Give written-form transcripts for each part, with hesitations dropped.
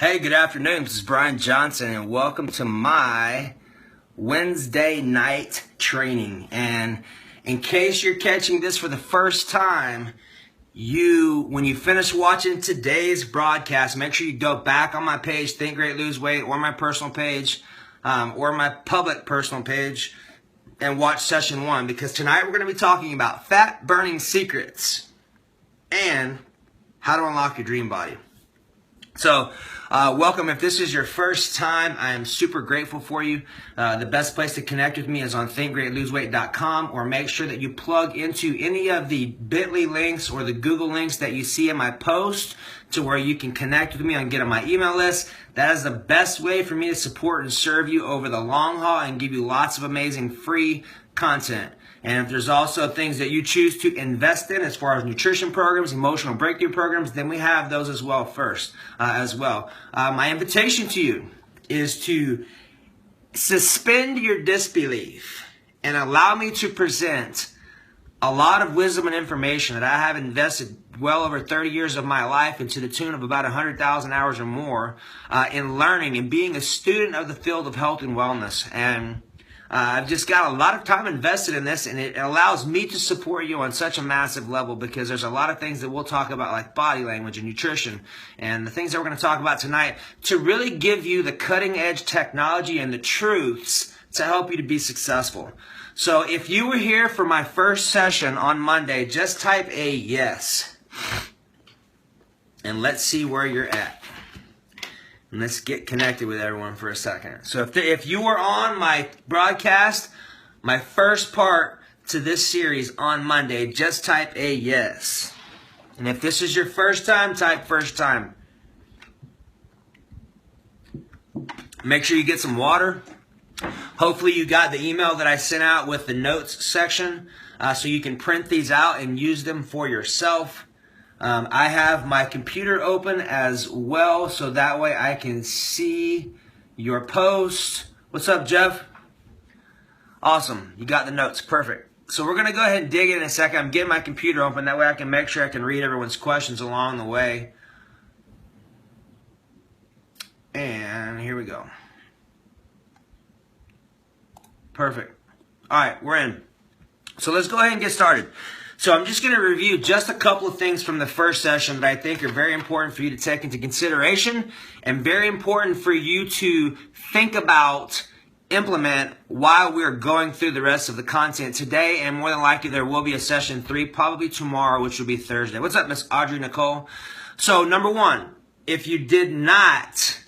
Hey, good afternoon. This is Brian Johnson, and welcome to my Wednesday night training. And in case you're catching this for the first time, when you finish watching today's broadcast, make sure you go back on my page, Think Great Lose Weight, or my personal page, or my public personal page, and watch session 1, because tonight we're going to be talking about fat burning secrets and how to unlock your dream body. So, welcome. If this is your first time, I am super grateful for you. The best place to connect with me is on thinkgreatloseweight.com, or make sure that you plug into any of the bit.ly links or the Google links that you see in my post to where you can connect with me and get on my email list. That is the best way for me to support and serve you over the long haul and give you lots of amazing free content. And if there's also things that you choose to invest in as far as nutrition programs, emotional breakthrough programs, then we have those as well My invitation to you is to suspend your disbelief and allow me to present a lot of wisdom and information that I have invested well over 30 years of my life, and to the tune of about 100,000 hours or more in learning and being a student of the field of health and wellness. And I've just got a lot of time invested in this, and it allows me to support you on such a massive level, because there's a lot of things that we'll talk about, like body language and nutrition, and the things that we're going to talk about tonight, to really give you the cutting edge technology and the truths to help you to be successful. So if you were here for my first session on Monday, just type a yes, and let's see where you're at. And let's get connected with everyone for a second. So if you were on my broadcast, my first part to this series on Monday, just type a yes. And if this is your first time, type first time. Make sure you get some water. Hopefully you got the email that I sent out with the notes section, so you can print these out and use them for yourself. I have my computer open as well, so that way I can see your post. What's up, Jeff? Awesome. You got the notes. Perfect. So we're going to go ahead and dig in a second. I'm getting my computer open. That way I can make sure I can read everyone's questions along the way. And here we go. Perfect. All right, we're in. So let's go ahead and get started. So I'm just going to review just a couple of things from the first session that I think are very important for you to take into consideration, and very important for you to think about, implement while we're going through the rest of the content today. And more than likely there will be a session 3 probably tomorrow, which will be Thursday. What's up, Miss Audrey Nicole? So number 1, if you did not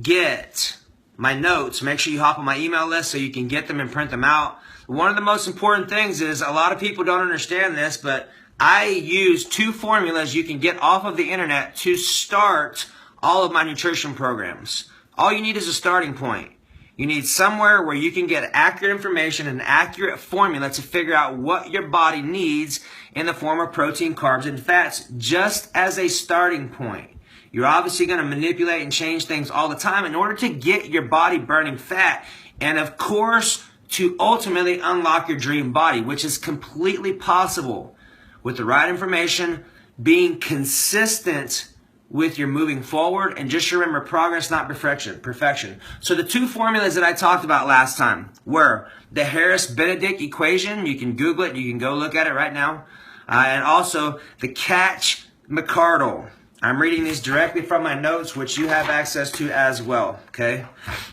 get my notes, make sure you hop on my email list so you can get them and print them out. One of the most important things is, a lot of people don't understand this, but I use 2 formulas you can get off of the internet to start all of my nutrition programs. All you need is a starting point. You need somewhere where you can get accurate information and accurate formula to figure out what your body needs in the form of protein, carbs, and fats, just as a starting point. You're obviously going to manipulate and change things all the time in order to get your body burning fat, and of course, to ultimately unlock your dream body, which is completely possible with the right information, being consistent with your moving forward, and just remember, progress, not perfection. So the 2 formulas that I talked about last time were the Harris-Benedict equation. You can Google it. You can go look at it right now. And also the Catch-McCardle. I'm reading these directly from my notes, which you have access to as well, okay?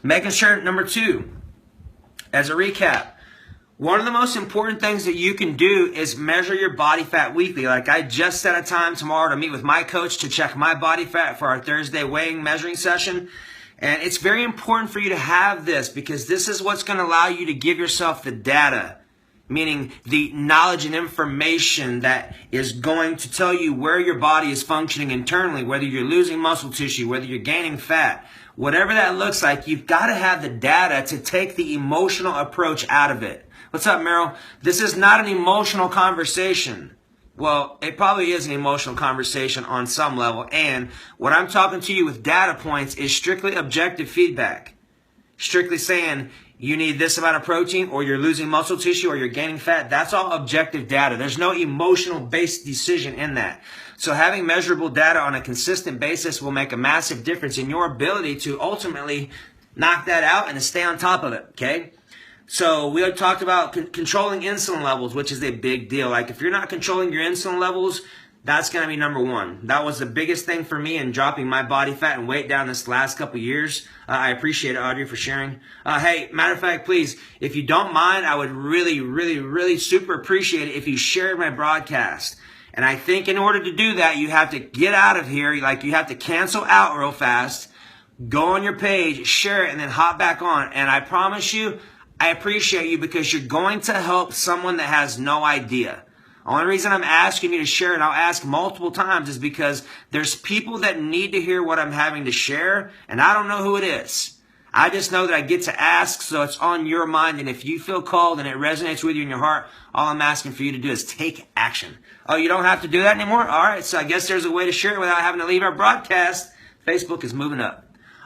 Making sure, number 2, as a recap, one of the most important things that you can do is measure your body fat weekly. Like, I just set a time tomorrow to meet with my coach to check my body fat for our Thursday weighing measuring session. And it's very important for you to have this, because this is what's going to allow you to give yourself the data, meaning the knowledge and information that is going to tell you where your body is functioning internally, whether you're losing muscle tissue, whether you're gaining fat. Whatever that looks like, you've got to have the data to take the emotional approach out of it. What's up, Meryl? This is not an emotional conversation. Well, it probably is an emotional conversation on some level. And what I'm talking to you with data points is strictly objective feedback. Strictly saying, you need this amount of protein, or you're losing muscle tissue, or you're gaining fat. That's all objective data. There's no emotional based decision in that. So having measurable data on a consistent basis will make a massive difference in your ability to ultimately knock that out and to stay on top of it, okay? So we had talked about controlling insulin levels, which is a big deal. Like if you're not controlling your insulin levels, that's going to be number one. That was the biggest thing for me in dropping my body fat and weight down this last couple years. I appreciate it, Audrey, for sharing. Hey, matter of fact, please, if you don't mind, I would really, really, really super appreciate it if you shared my broadcast. And I think in order to do that, you have to get out of here. Like you have to cancel out real fast, go on your page, share it, and then hop back on. And I promise you, I appreciate you because you're going to help someone that has no idea. Only reason I'm asking you to share, and I'll ask multiple times, is because there's people that need to hear what I'm having to share, and I don't know who it is. I just know that I get to ask, so it's on your mind, and if you feel called and it resonates with you in your heart, all I'm asking for you to do is take action. Oh, you don't have to do that anymore? All right, so I guess there's a way to share it without having to leave our broadcast. Facebook is moving up.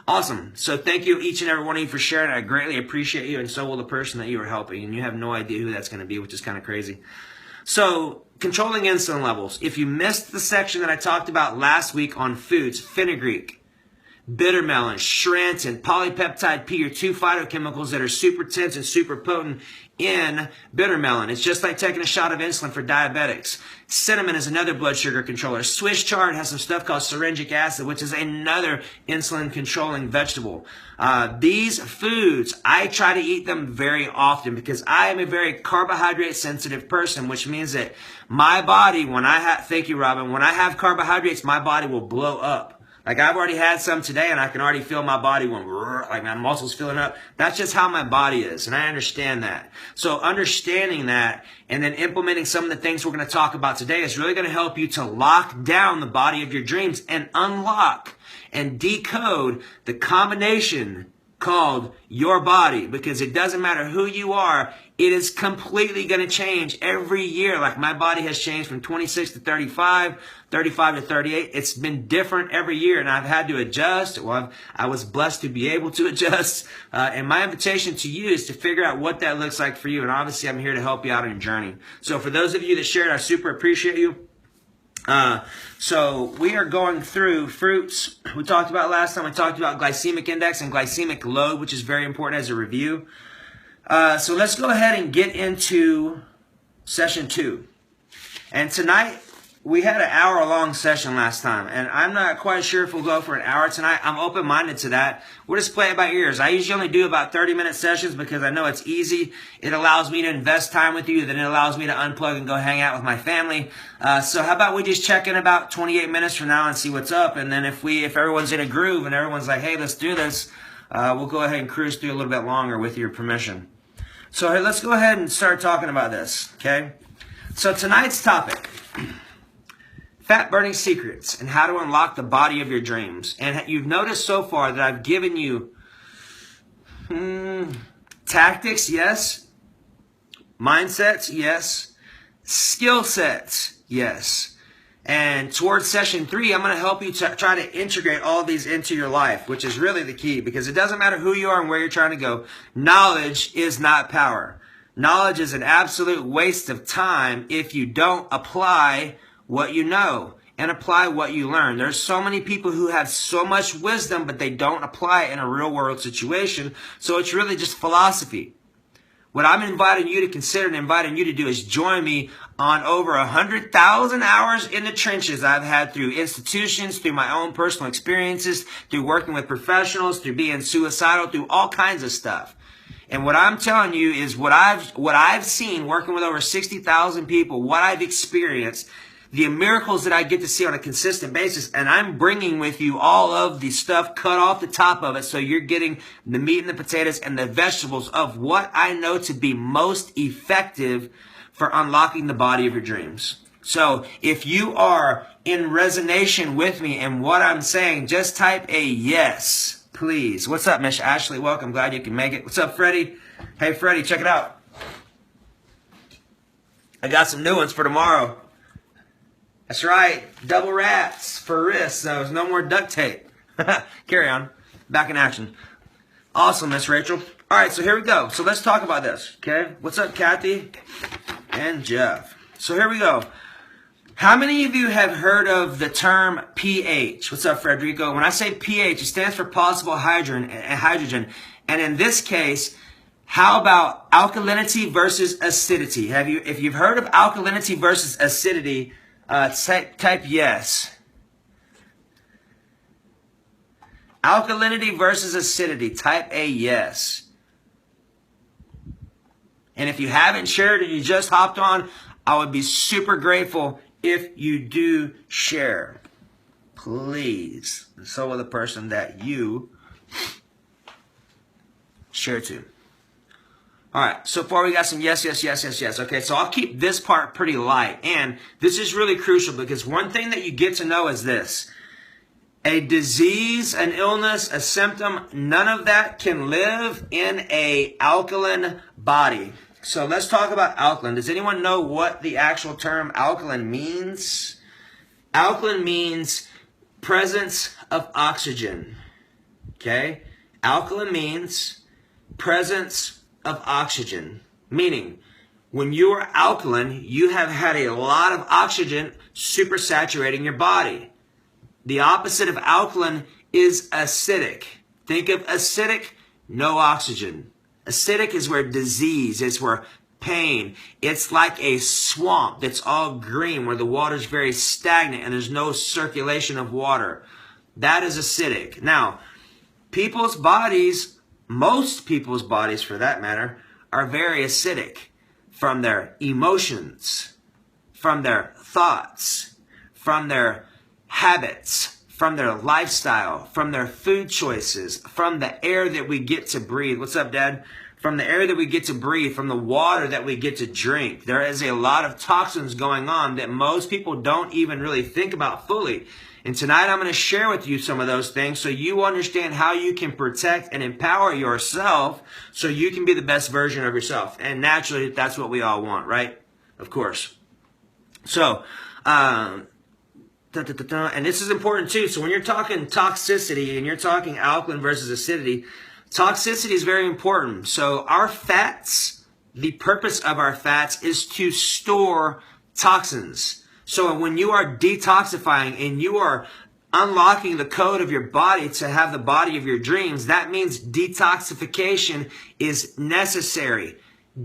Awesome. So thank you, each and every one of you, for sharing. I greatly appreciate you, and so will the person that you are helping, and you have no idea who that's going to be, which is kind of crazy. So, controlling insulin levels. If you missed the section that I talked about last week on foods, fenugreek, bitter melon, schrantin, polypeptide P are two phytochemicals that are super tense and super potent in bitter melon. It's just like taking a shot of insulin for diabetics. Cinnamon is another blood sugar controller. Swiss chard has some stuff called syringic acid, which is another insulin controlling vegetable. These foods, I try to eat them very often because I am a very carbohydrate sensitive person, which means that my body, when I have, thank you, Robin, when I have carbohydrates, my body will blow up. Like I've already had some today and I can already feel my body going, like my muscles filling up. That's just how my body is, and I understand that. So understanding that and then implementing some of the things we're going to talk about today is really going to help you to lock down the body of your dreams and unlock and decode the combination called your body, because it doesn't matter who you are, it is completely going to change every year. Like my body has changed from 26 to 35, 35 to 38. It's been different every year, and I've had to adjust. Well, I was blessed to be able to adjust. And my invitation to you is to figure out what that looks like for you. And obviously, I'm here to help you out on your journey. So for those of you that shared, I super appreciate you. So we are going through fruits. We talked about last time, we talked about glycemic index and glycemic load, which is very important as a review. So let's go ahead and get into session 2. And tonight, we had an hour-long session last time, and I'm not quite sure if we'll go for an hour tonight. I'm open-minded to that. We'll just play it by ears. I usually only do about 30-minute sessions because I know it's easy. It allows me to invest time with you. Then it allows me to unplug and go hang out with my family. So how about we just check in about 28 minutes from now and see what's up, and then if everyone's in a groove and everyone's like, hey, let's do this, we'll go ahead and cruise through a little bit longer with your permission. So hey, let's go ahead and start talking about this, okay? So tonight's topic, fat burning secrets and how to unlock the body of your dreams. And you've noticed so far that I've given you tactics, yes. Mindsets, yes. Skill sets, yes. And towards session 3, I'm going to help you to try to integrate all of these into your life, which is really the key, because it doesn't matter who you are and where you're trying to go. Knowledge is not power. Knowledge is an absolute waste of time if you don't apply what you know and apply what you learn. There's so many people who have so much wisdom, but they don't apply it in a real world situation. So it's really just philosophy. What I'm inviting you to consider and inviting you to do is join me on over 100,000 hours in the trenches I've had through institutions, through my own personal experiences, through working with professionals, through being suicidal, through all kinds of stuff. And what I'm telling you is what I've seen working with over 60,000 people, what I've experienced, the miracles that I get to see on a consistent basis, and I'm bringing with you all of the stuff cut off the top of it, so you're getting the meat and the potatoes and the vegetables of what I know to be most effective for unlocking the body of your dreams. So if you are in resonation with me and what I'm saying, just type a yes, please. What's up, Miss Ashley? Welcome. Glad you can make it. What's up, Freddie? Hey, Freddie, check it out. I got some new ones for tomorrow. That's right, double wraps for wrists, so there's no more duct tape. Carry on, back in action. Awesome, Miss Rachel. All right, so here we go. So let's talk about this, okay? What's up, Kathy and Jeff? So here we go. How many of you have heard of the term pH? What's up, Frederico? When I say pH, it stands for possible hydrogen. And in this case, how about alkalinity versus acidity? If you've heard of alkalinity versus acidity, type yes. Alkalinity versus acidity, type a yes. And if you haven't shared and you just hopped on, I would be super grateful if you do share. Please. And so will the person that you share to. All right, so far we got some yes. Okay, so I'll keep this part pretty light. And this is really crucial because one thing that you get to know is this. A disease, an illness, a symptom, none of that can live in an alkaline body. So let's talk about alkaline. Does anyone know what the actual term alkaline means? Alkaline means presence of oxygen. Okay? Alkaline means presence of oxygen. Meaning, when you are alkaline, you have had a lot of oxygen supersaturating your body. The opposite of alkaline is acidic. Think of acidic, no oxygen. Acidic is where disease, it's where pain. It's like a swamp that's all green where the water's very stagnant and there's no circulation of water. That is acidic. Now, people's bodies, most people's bodies for that matter, are very acidic from their emotions, from their thoughts, from their habits, from their lifestyle, from their food choices, from the air that we get to breathe. What's up, Dad? From the air that we get to breathe, from the water that we get to drink. There is a lot of toxins going on that most people don't even really think about fully. And tonight I'm going to share with you some of those things so you understand how you can protect and empower yourself so you can be the best version of yourself. And naturally, that's what we all want, right? Of course. So, and this is important too. So when you're talking toxicity and you're talking alkaline versus acidity, toxicity is very important. So our fats, the purpose of our fats is to store toxins. So when you are detoxifying and you are unlocking the code of your body to have the body of your dreams, that means detoxification is necessary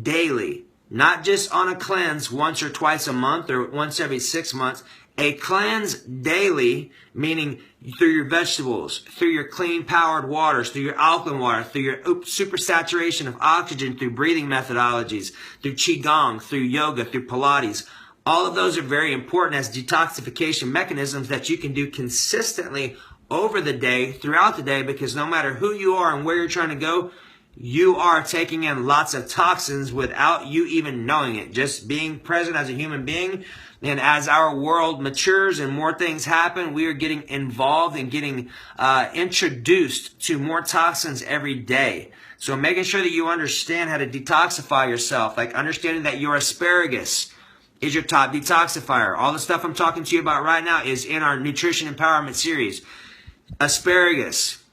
daily, not just on a cleanse once or twice a month or once every 6 months. A cleanse daily, meaning through your vegetables, through your clean powered waters, through your alkaline water, through your supersaturation of oxygen, through breathing methodologies, through Qigong, through yoga, through Pilates. All of those are very important as detoxification mechanisms that you can do consistently over the day, throughout the day, because no matter who you are and where you're trying to go, you are taking in lots of toxins without you even knowing it. Just being present as a human being. And as our world matures and more things happen, we are getting involved and getting introduced to more toxins every day. So making sure that you understand how to detoxify yourself, like understanding that your asparagus is your top detoxifier. All the stuff I'm talking to you about right now is in our Nutrition Empowerment series. Asparagus,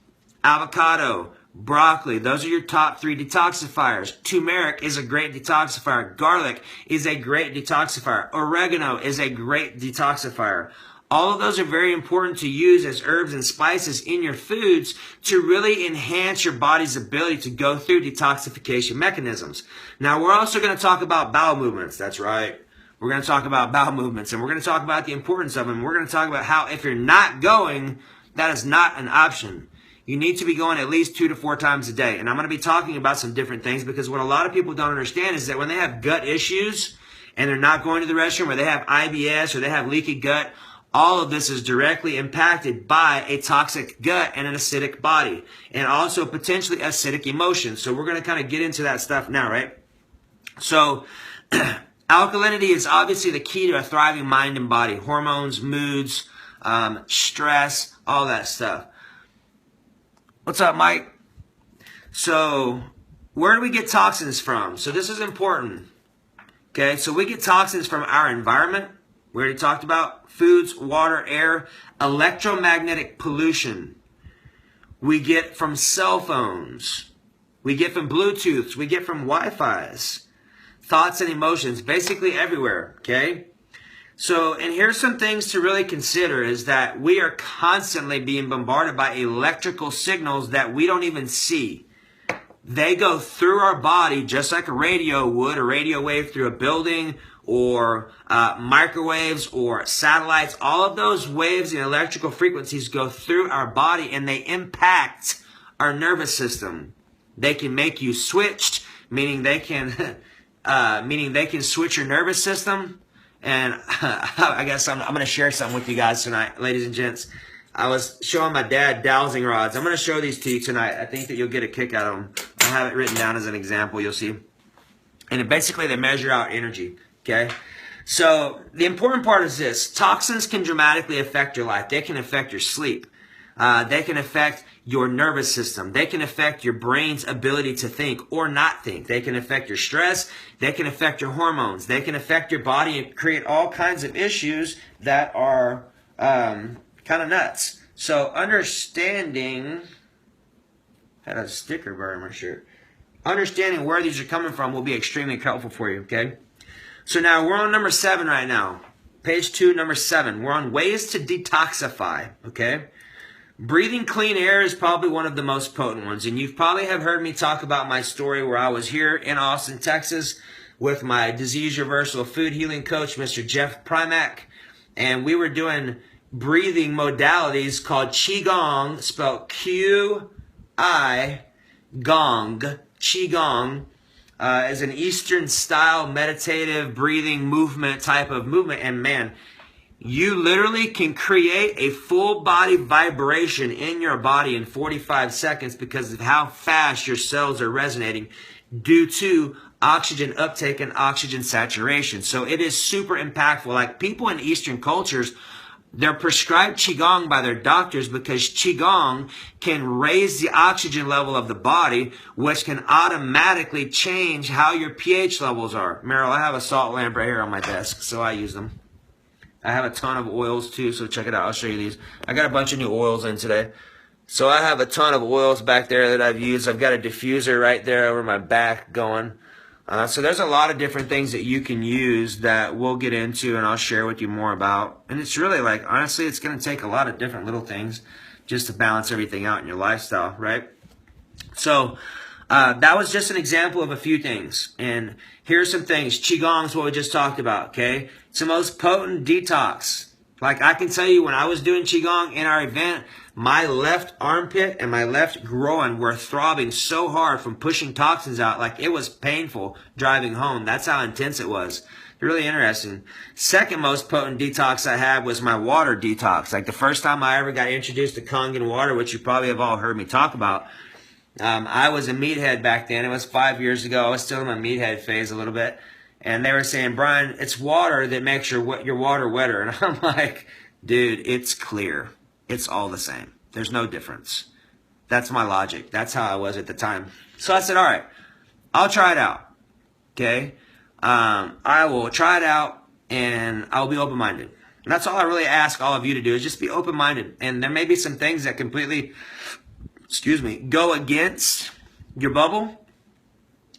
avocado, broccoli, those are your top 3 detoxifiers. Turmeric is a great detoxifier. Garlic is a great detoxifier. Oregano is a great detoxifier. All of those are very important to use as herbs and spices in your foods to really enhance your body's ability to go through detoxification mechanisms. Now, we're also going to talk about bowel movements. That's right. We're going to talk about bowel movements, and we're going to talk about the importance of them. We're going to talk about how if you're not going, that is not an option. You need to be going at least 2 to 4 times a day. And I'm going to be talking about some different things because what a lot of people don't understand is that when they have gut issues and they're not going to the restroom, or they have IBS, or they have leaky gut, all of this is directly impacted by a toxic gut and an acidic body, and also potentially acidic emotions. So we're going to kind of get into that stuff now, right? So alkalinity is obviously the key to a thriving mind and body. Hormones, moods, stress, all that stuff. What's up, Mike? So where do we get toxins from? So this is important. Okay, so we get toxins from our environment. We already talked about foods, water, air, electromagnetic pollution. We get from cell phones. We get from Bluetooths. We get from Wi-Fi's. Thoughts and emotions, basically everywhere, okay? So, and here's some things to really consider is that we are constantly being bombarded by electrical signals that we don't even see. They go through our body just like a radio would, a radio wave through a building, or microwaves or satellites. All of those waves and electrical frequencies go through our body and they impact our nervous system. They can make you switched, meaning they can switch your nervous system. And I guess I'm going to share something with you guys tonight, ladies and gents. I was showing my dad dowsing rods. I'm going to show these to you tonight. I think that you'll get a kick out of them. I have it written down as an example, you'll see. And basically they measure out energy, okay? So the important part is this. Toxins can dramatically affect your life. They can affect your sleep. They can affect your nervous system. They can affect your brain's ability to think or not think. They can affect your stress. They can affect your hormones. They can affect your body and create all kinds of issues that are kind of nuts. So understanding, had a sticker burn on my shirt. Understanding where these are coming from will be extremely helpful for you, okay? So now we're on number 7 right now. Page 2, number 7. We're on ways to detoxify, okay? Breathing clean air is probably one of the most potent ones. And you've probably have heard me talk about my story where I was here in Austin, Texas with my disease reversal food healing coach, Mr. Jeff Primack. And we were doing breathing modalities called Qigong, spelled Q-I, Gong. Qigong is an Eastern style meditative breathing movement type of movement. And man, you literally can create a full body vibration in your body in 45 seconds because of how fast your cells are resonating due to oxygen uptake and oxygen saturation. So it is super impactful. Like people in Eastern cultures, they're prescribed Qigong by their doctors because Qigong can raise the oxygen level of the body, which can automatically change how your pH levels are. Meryl, I have a salt lamp right here on my desk, so I use them. I have a ton of oils too, so check it out. I'll show you these. I got a bunch of new oils in today. So I have a ton of oils back there that I've used. I've got a diffuser right there over my back going. So there's a lot of different things that you can use that we'll get into and I'll share with you more about. And it's really like, honestly, it's going to take a lot of different little things just to balance everything out in your lifestyle, right? So that was just an example of a few things. And here's some things. Qigong is what we just talked about, okay? It's the most potent detox. Like I can tell you when I was doing Qigong in our event, my left armpit and my left groin were throbbing so hard from pushing toxins out. Like it was painful driving home. That's how intense it was. Really interesting. Second most potent detox I had was my water detox. Like the first time I ever got introduced to Kangen water, which you probably have all heard me talk about. I was a meathead back then. It was 5 years ago. I was still in my meathead phase a little bit. And they were saying, Brian, it's water that makes your water wetter. And I'm like, dude, it's clear. It's all the same. There's no difference. That's my logic. That's how I was at the time. So I said, all right, I'll try it out. Okay? I will try it out and I'll be open-minded. And that's all I really ask all of you to do is just be open-minded. And there may be some things that completely, go against your bubble.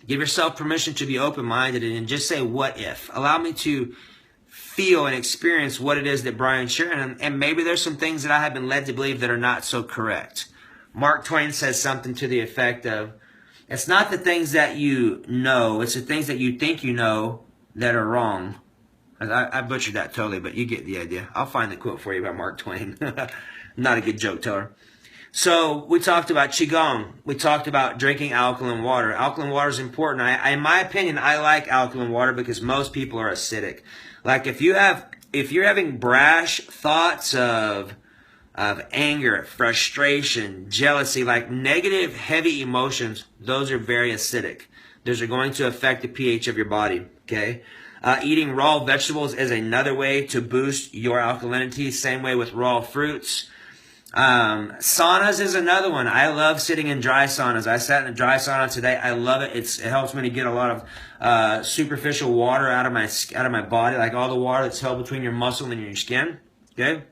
Give yourself permission to be open-minded and just say, what if? Allow me to feel and experience what it is that Brian's sharing. And maybe there's some things that I have been led to believe that are not so correct. Mark Twain says something to the effect of, it's not the things that you know, it's the things that you think you know that are wrong. I butchered that totally, but you get the idea. I'll find the quote for you by Mark Twain. Not a good joke teller. So we talked about Qigong. We talked about drinking alkaline water. Alkaline water is important. In my opinion, I like alkaline water because most people are acidic. Like if you're having brash thoughts of anger, frustration, jealousy, like negative, heavy emotions, those are very acidic. Those are going to affect the pH of your body, okay? Eating raw vegetables is another way to boost your alkalinity. Same way with raw fruits. Saunas is another one. I love sitting in dry saunas. I sat in a dry sauna today. I love it. It helps me to get a lot of superficial water out of my body, like all the water that's held between your muscle and your skin. Okay.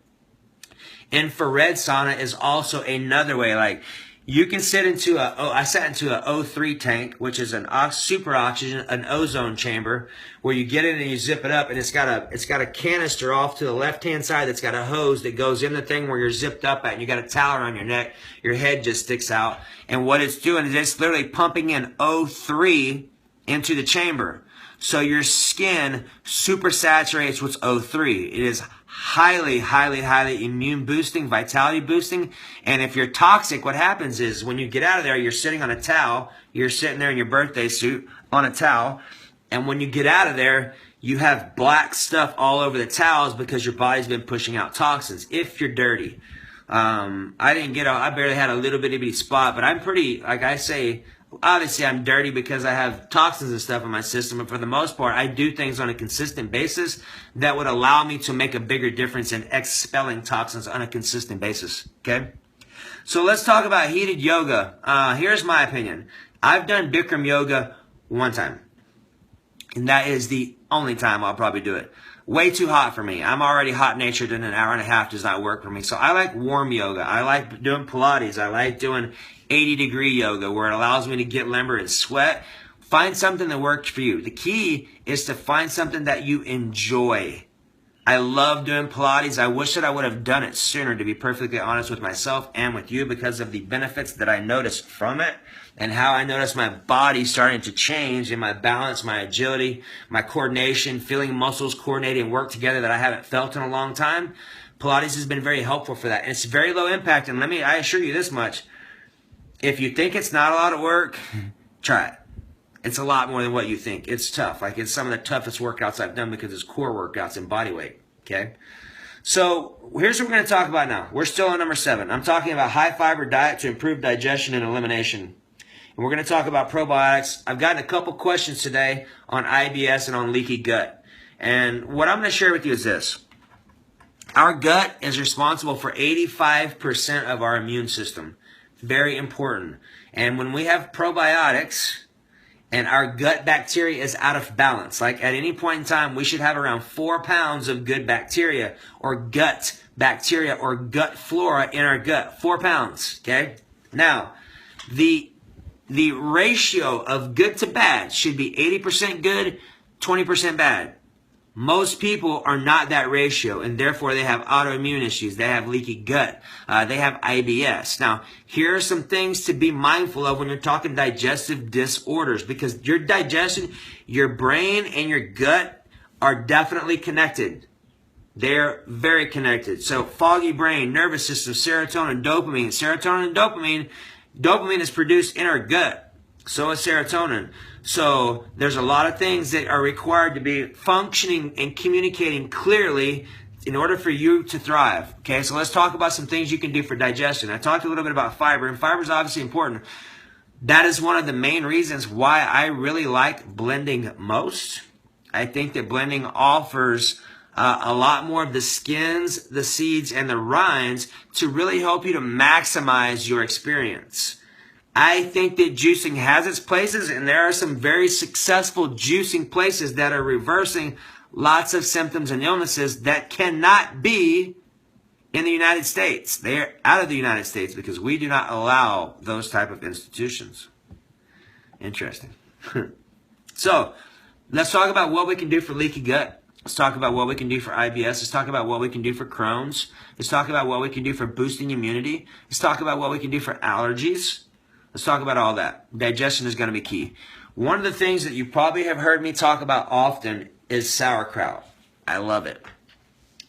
Infrared sauna is also another way. Like You can sit into I sat into a O3 tank, which is an super oxygen, an ozone chamber, where you get in and you zip it up, and it's got a canister off to the left-hand side that's got a hose that goes in the thing where you're zipped up at, and you got a towel around your neck, your head just sticks out, and what it's doing is it's literally pumping in O3 into the chamber. So your skin super saturates with O3. It is highly, highly, highly immune boosting, vitality boosting. And if you're toxic, what happens is when you get out of there, you're sitting on a towel. You're sitting there in your birthday suit on a towel. And when you get out of there, you have black stuff all over the towels because your body's been pushing out toxins if you're dirty. I barely had a little bitty spot, but I'm pretty, like I say, obviously I'm dirty because I have toxins and stuff in my system, but for the most part, I do things on a consistent basis that would allow me to make a bigger difference in expelling toxins on a consistent basis, okay? So let's talk about heated yoga. Here's my opinion. I've done Bikram yoga one time, and that is the only time I'll probably do it. Way too hot for me. I'm already hot-natured, and an hour and a half does not work for me. So I like warm yoga. I like doing Pilates. I like doing 80-degree yoga where it allows me to get limber and sweat. Find something that works for you. The key is to find something that you enjoy. I love doing Pilates. I wish that I would have done it sooner, to be perfectly honest with myself and with you, because of the benefits that I noticed from it and how I noticed my body starting to change in my balance, my agility, my coordination, feeling muscles coordinate and work together that I haven't felt in a long time. Pilates has been very helpful for that. And it's very low impact. And I assure you this much. If you think it's not a lot of work, try it. It's a lot more than what you think. It's tough. Like, it's some of the toughest workouts I've done because it's core workouts and body weight. Okay? So here's what we're going to talk about now. We're still on number 7. I'm talking about high fiber diet to improve digestion and elimination. And we're going to talk about probiotics. I've gotten a couple questions today on IBS and on leaky gut. And what I'm going to share with you is this. Our gut is responsible for 85% of our immune system. Very important. And when we have probiotics and our gut bacteria is out of balance, like at any point in time, we should have around 4 pounds of good bacteria or gut bacteria or gut flora in our gut. 4 pounds, okay? Now, the ratio of good to bad should be 80% good, 20% bad. Most people are not that ratio, and therefore they have autoimmune issues. They have leaky gut. They have IBS. Now, here are some things to be mindful of when you're talking digestive disorders, because your digestion, your brain, and your gut are definitely connected. They're very connected. So, foggy brain, nervous system, serotonin, dopamine. Serotonin and dopamine is produced in our gut. So is serotonin. So there's a lot of things that are required to be functioning and communicating clearly in order for you to thrive. Okay, so let's talk about some things you can do for digestion. I talked a little bit about fiber, and fiber is obviously important. That is one of the main reasons why I really like blending most. I think that blending offers a lot more of the skins, the seeds, and the rinds to really help you to maximize your experience. I think that juicing has its places, and there are some very successful juicing places that are reversing lots of symptoms and illnesses that cannot be in the United States. They're out of the United States because we do not allow those type of institutions. Interesting. So, let's talk about what we can do for leaky gut. Let's talk about what we can do for IBS. Let's talk about what we can do for Crohn's. Let's talk about what we can do for boosting immunity. Let's talk about what we can do for allergies. Let's talk about all that. Digestion is going to be key. One of the things that you probably have heard me talk about often is sauerkraut. I love it.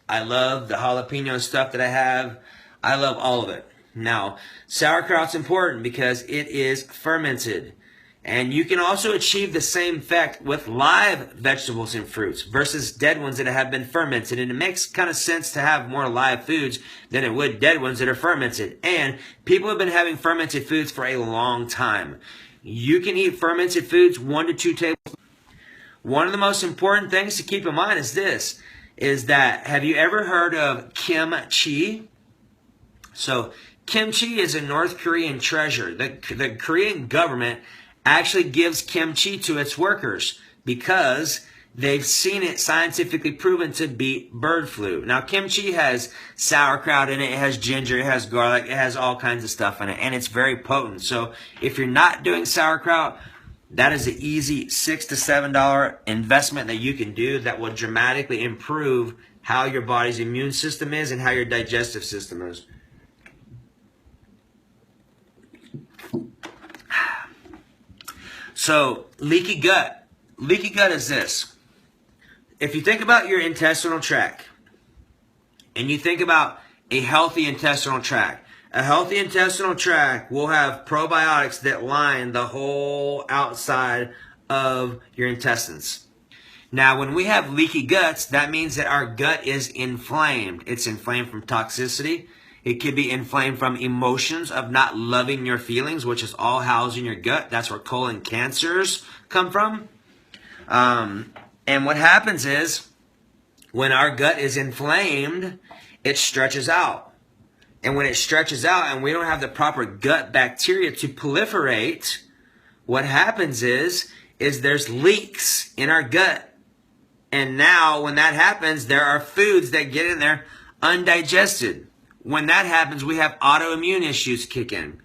I love the jalapeno stuff that I have. I love all of it. Now, sauerkraut's important because it is fermented. And you can also achieve the same effect with live vegetables and fruits versus dead ones that have been fermented. And it makes kind of sense to have more live foods than it would dead ones that are fermented. And people have been having fermented foods for a long time. You can eat fermented foods 1 to 2 tablespoons. One of the most important things to keep in mind is this, is that have you ever heard of kimchi? So kimchi is a North Korean treasure. The Korean government actually gives kimchi to its workers because they've seen it scientifically proven to beat bird flu. Now, kimchi has sauerkraut in it, it has ginger, it has garlic, it has all kinds of stuff in it, and it's very potent. So if you're not doing sauerkraut, that is an easy $6 to $7 investment that you can do that will dramatically improve how your body's immune system is and how your digestive system is. So, leaky gut. Leaky gut is this. If you think about your intestinal tract, and you think about a healthy intestinal tract, a healthy intestinal tract will have probiotics that line the whole outside of your intestines. Now, when we have leaky guts, that means that our gut is inflamed. It's inflamed from toxicity. It could be inflamed from emotions of not loving your feelings, which is all housed in your gut. That's where colon cancers come from. And what happens is, when our gut is inflamed, it stretches out. And when it stretches out and we don't have the proper gut bacteria to proliferate, what happens is there's leaks in our gut. And now when that happens, there are foods that get in there undigested. When that happens, we have autoimmune issues kick in.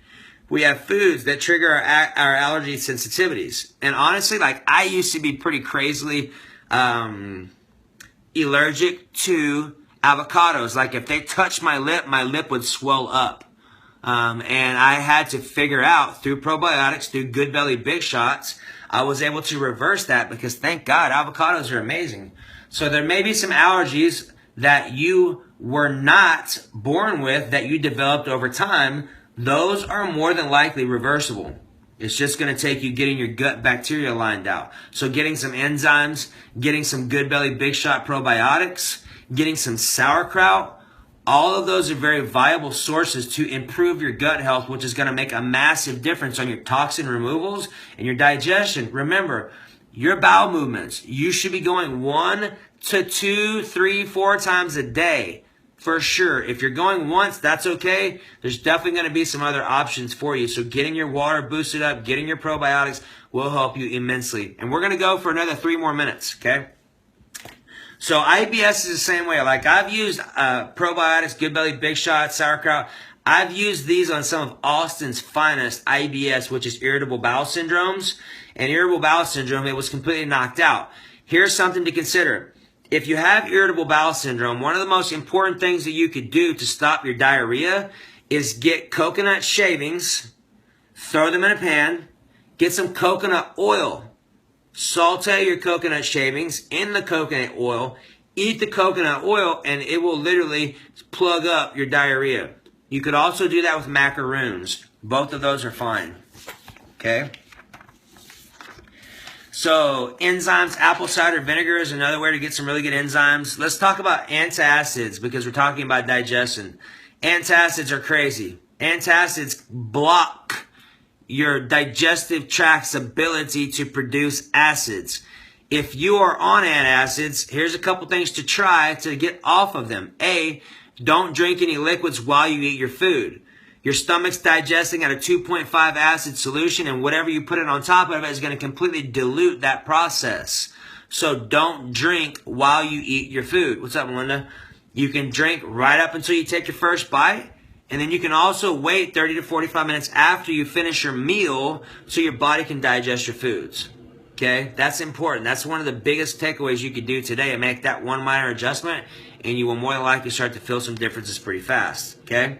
We have foods that trigger our allergy sensitivities. And honestly, like, I used to be pretty crazily allergic to avocados. Like, if they touched my lip would swell up. And I had to figure out through probiotics, through Good Belly Big Shots, I was able to reverse that because, thank God, avocados are amazing. So there may be some allergies that you were not born with that you developed over time. Those are more than likely reversible. It's just going to take you getting your gut bacteria lined out. So getting some enzymes, getting some Good Belly Big Shot probiotics, getting some sauerkraut, all of those are very viable sources to improve your gut health, which is going to make a massive difference on your toxin removals and your digestion. Remember, your bowel movements, you should be going 1 to 2, 3, 4 times a day. For sure. If you're going once, that's okay. There's definitely going to be some other options for you. So getting your water boosted up, getting your probiotics will help you immensely. And we're going to go for another 3 more minutes, okay? So IBS is the same way. Like, I've used probiotics, Good Belly Big Shot, sauerkraut. I've used these on some of Austin's finest IBS, which is irritable bowel syndromes. And irritable bowel syndrome, it was completely knocked out. Here's something to consider. If you have irritable bowel syndrome, one of the most important things that you could do to stop your diarrhea is get coconut shavings, throw them in a pan, get some coconut oil, saute your coconut shavings in the coconut oil, eat the coconut oil, and it will literally plug up your diarrhea. You could also do that with macaroons. Both of those are fine. Okay? So, enzymes, apple cider vinegar is another way to get some really good enzymes. Let's talk about antacids because we're talking about digestion. Antacids are crazy. Antacids block your digestive tract's ability to produce acids. If you are on antacids, here's a couple things to try to get off of them. A, don't drink any liquids while you eat your food. Your stomach's digesting at a 2.5 acid solution, and whatever you put it on top of it is going to completely dilute that process. So don't drink while you eat your food. What's up, Melinda? You can drink right up until you take your first bite, and then you can also wait 30 to 45 minutes after you finish your meal so your body can digest your foods. Okay? That's important. That's one of the biggest takeaways you could do today, and make that one minor adjustment, and you will more than likely start to feel some differences pretty fast. Okay?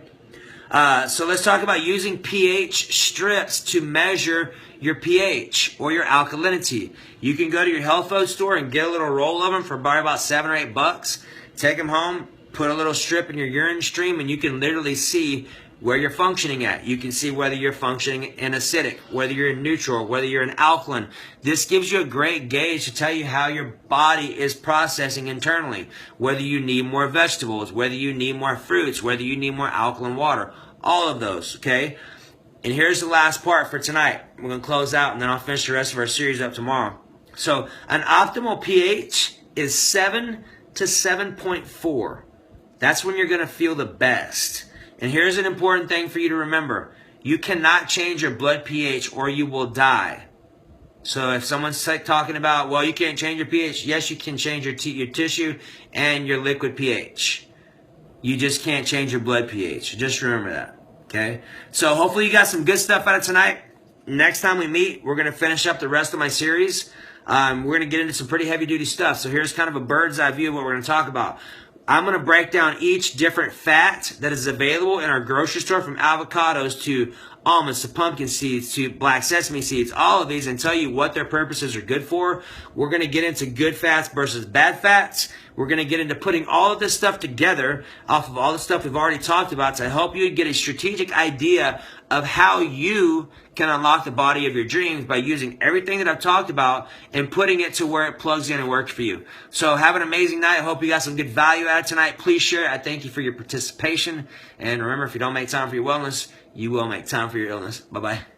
So let's talk about using pH strips to measure your pH or your alkalinity. You can go to your health food store and get a little roll of them for probably about $7 or $8. Take them home, put a little strip in your urine stream, and you can literally see where you're functioning at. You can see whether you're functioning in acidic, whether you're in neutral, whether you're in alkaline. This gives you a great gauge to tell you how your body is processing internally. Whether you need more vegetables, whether you need more fruits, whether you need more alkaline water. All of those, okay? And here's the last part for tonight. We're going to close out, and then I'll finish the rest of our series up tomorrow. So an optimal pH is 7 to 7.4. That's when you're going to feel the best. And here's an important thing for you to remember. You cannot change your blood pH or you will die. So if someone's talking about, well, you can't change your pH, yes, you can change your tissue and your liquid pH. You just can't change your blood pH. Just remember that, okay? So hopefully you got some good stuff out of tonight. Next time we meet, we're going to finish up the rest of my series. We're going to get into some pretty heavy-duty stuff. So here's kind of a bird's eye view of what we're going to talk about. I'm going to break down each different fat that is available in our grocery store, from avocados to almonds to pumpkin seeds to black sesame seeds, all of these, and tell you what their purposes are good for. We're going to get into good fats versus bad fats. We're going to get into putting all of this stuff together off of all the stuff we've already talked about to help you get a strategic idea of how you can unlock the body of your dreams by using everything that I've talked about and putting it to where it plugs in and works for you. So have an amazing night. I hope you got some good value out of tonight. Please share. I thank you for your participation. And remember, if you don't make time for your wellness, you will make time for your illness. Bye-bye.